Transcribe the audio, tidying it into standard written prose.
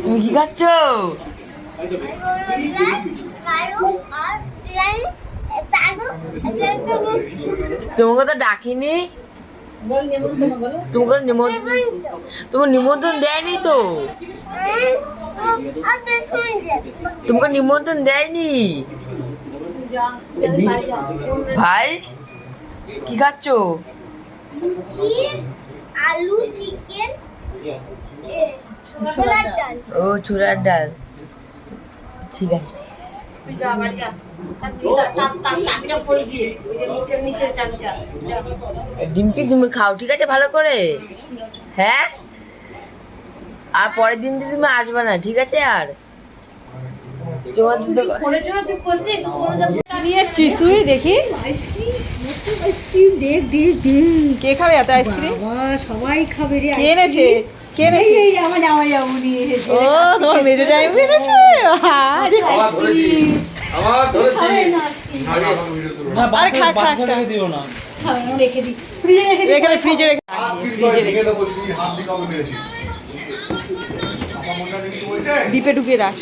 তুমি কি খাচ্ছ? তোমাকে তো ডাকিনি, তোমাকে তোমার নিমন্ত্রণ দেয়নি তো, তোমাকে নিমন্ত্রণ দেয়নি। ভাই কি খাচ্ছ? আলু, চিকেন, ছোলার ডাল। ও ছোলার ডাল, ঠিক আছে ঠিক আছে। ডিম্পি তুমি খাও, ঠিক আছে ভালো করে, হ্যাঁ? আর পরের দিন তো তুমি আসবে না, ঠিক আছে? আর তোমার নিয়ে এসছিস তুই? দেখি আইসক্রিম দেখ দেখ দেখ। কে খাবে এত আইসক্রিম? বাবা সবাই খাবে রে। কে এনেছে? কে এনেছে? এই আমার জামাই যাবনি এসেছে। ও তোমার মেজো জামাই এনেছে। আরে আইসক্রিম। আরে খা খা খা। রেখে দি, ফ্রিজে রেখে দি। এখানে ফ্রিজে রেখে ডিপে ঢুকিয়ে রাখ।